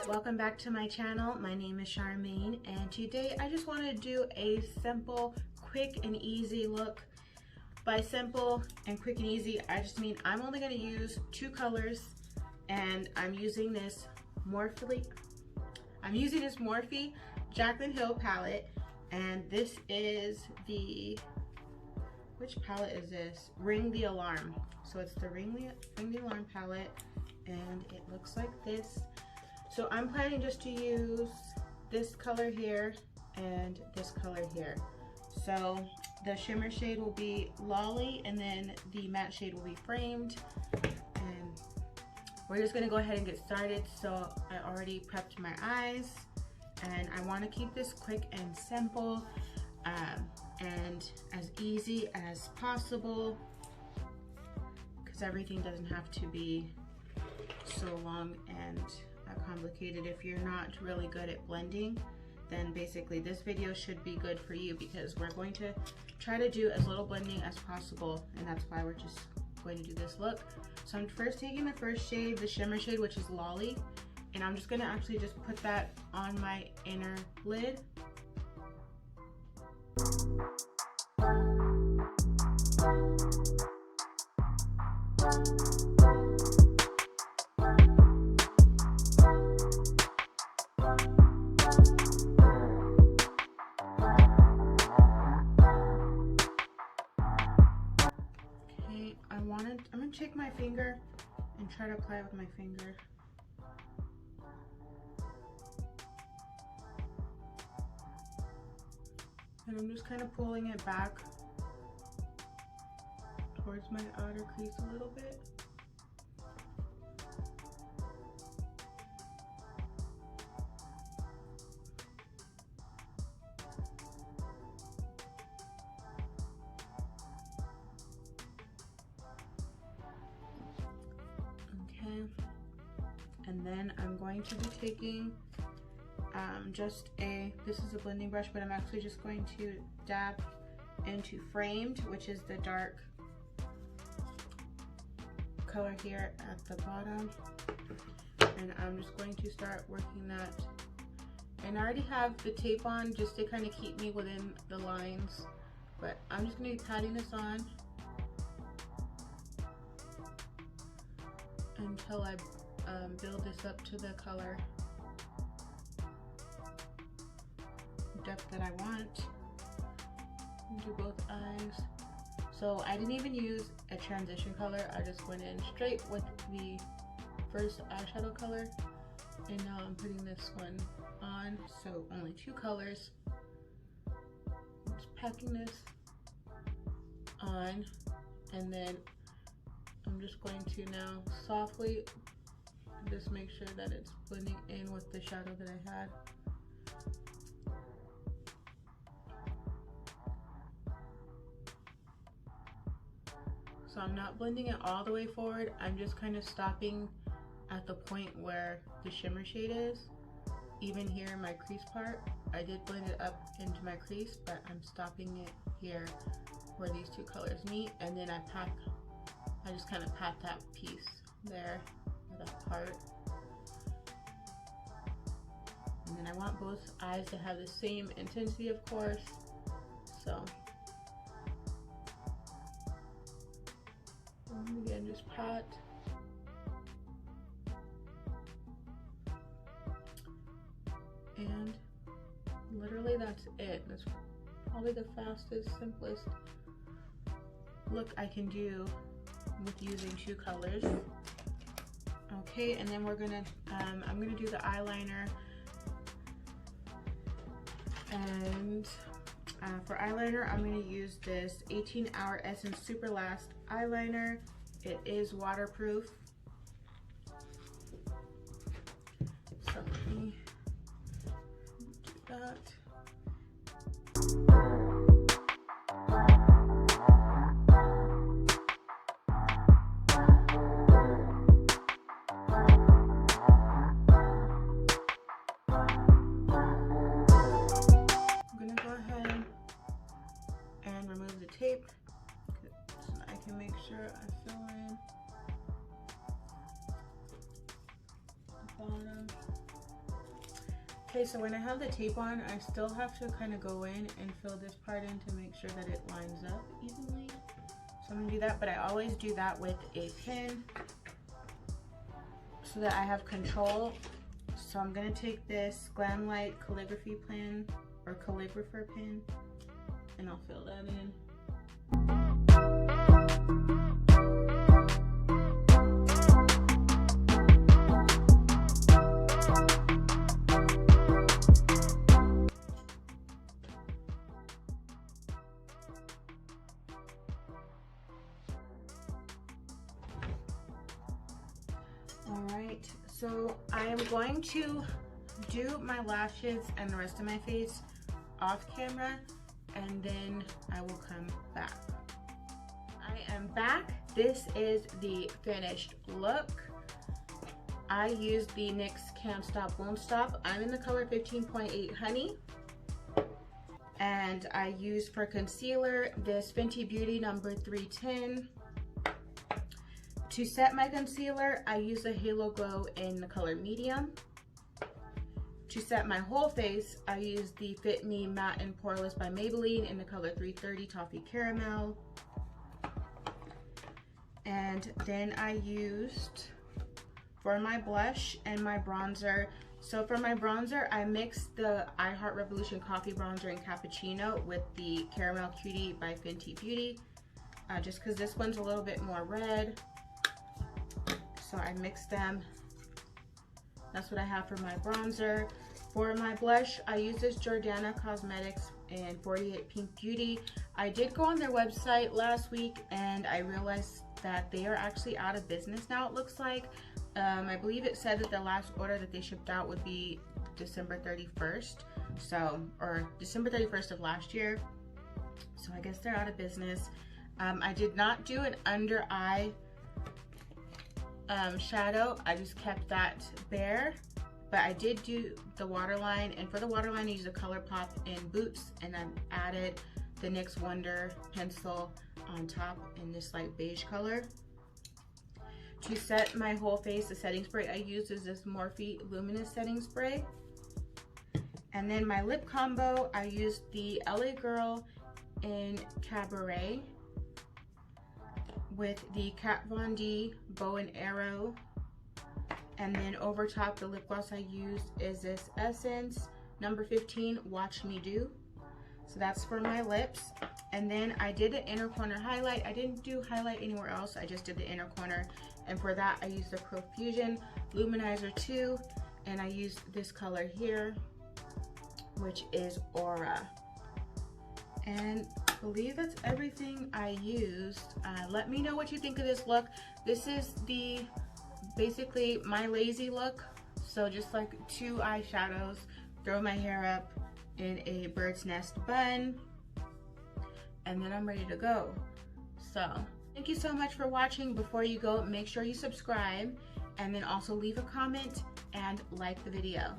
Welcome back to my channel. My name is Charmaine, and today I just want to do a simple, quick and easy look. By simple and quick and easy, I just mean I'm only going to use 2 colors, and I'm using this Morphe Jaclyn Hill palette, and this is the, which palette is this? Ring the Alarm. So it's the Ring the Alarm palette, and it looks like this. So I'm planning just to use this color here and this color here. So the shimmer shade will be Lolly, and then the matte shade will be Framed. And we're just gonna go ahead and get started. So I already prepped my eyes, and I wanna keep this quick and simple and as easy as possible, because everything doesn't have to be so long and complicated. If you're not really good at blending, then basically this video should be good for you, because we're going to try to do as little blending as possible, and that's why we're just going to do this look. So I'm first taking the first shade, the shimmer shade, which is Lolly, and I'm just gonna actually just put that on my inner lid. I'm gonna take my finger and try to apply it with my finger. And I'm just kind of pulling it back towards my outer crease a little bit. And then I'm going to be taking this is a blending brush, but I'm actually just going to dab into Framed, which is the dark color here at the bottom. And I'm just going to start working that. And I already have the tape on just to kind of keep me within the lines, but I'm just going to be patting this on until I build this up to the color depth that I want. Do both eyes. So I didn't even use a transition color. I just went in straight with the first eyeshadow color, and now I'm putting this one on. So only 2 colors. Just packing this on, and then I'm just going to now softly just make sure that it's blending in with the shadow that I had. So I'm not blending it all the way forward. I'm just kind of stopping at the point where the shimmer shade is. Even here in my crease part, I did blend it up into my crease, but I'm stopping it here where these 2 colors meet, and then I just kind of pat that piece there, that part. And then I want both eyes to have the same intensity, of course. So again, just pat. And literally that's it. That's probably the fastest, simplest look I can do with using 2 colors. Okay, and then we're gonna I'm gonna do the eyeliner, and for eyeliner I'm gonna use this 18 Hour Essence Super Last eyeliner. It is waterproof, so let me do that. Okay, so when I have the tape on, I still have to kind of go in and fill this part in to make sure that it lines up evenly. So I'm gonna do that, but I always do that with a pin so that I have control. So I'm gonna take this Glam Light calligraphy pen or calligrapher pen and I'll fill that in. Alright, so I am going to do my lashes and the rest of my face off camera and then I will come back. I am back. This is the finished look. I used the NYX Can't Stop Won't Stop. I'm in the color 15.8 Honey. And I used for concealer this Fenty Beauty number 310. To set my concealer, I use a Halo Glow in the color medium. To set my whole face, I use the Fit Me Matte and Poreless by Maybelline in the color 330 Toffee Caramel. And then I used, for my blush and my bronzer, so for my bronzer, I mixed the I Heart Revolution Coffee Bronzer in Cappuccino with the Caramel Cutie by Fenty Beauty, just because this one's a little bit more red. So I mixed them. That's what I have for my bronzer. For my blush, I use this Jordana Cosmetics in 48 Pink Beauty. I did go on their website last week and I realized that they are actually out of business now, it looks like. I believe it said that the last order that they shipped out would be December 31st. So, or December 31st of last year. So I guess they're out of business. I did not do an under eye shadow. I just kept that bare, but I did do the waterline, and for the waterline I used a ColourPop in Boots, and I added the NYX Wonder pencil on top in this light beige color. To set my whole face, the setting spray I used is this Morphe Luminous setting spray. And then my lip combo, I used the LA Girl in Cabaret with the Kat Von D Bow and Arrow. And then over top, the lip gloss I used is this Essence number 15 Watch Me Do. So that's for my lips. And then I did an inner corner highlight. I didn't do highlight anywhere else, I just did the inner corner. And for that, I used the Profusion Luminizer 2, and I used this color here, which is Aura. And I believe that's everything I used. Let me know what you think of this look. This is the basically my lazy look. So just like 2 eyeshadows, throw my hair up in a bird's nest bun, and then I'm ready to go. So thank you so much for watching. Before you go, make sure you subscribe and then also leave a comment and like the video.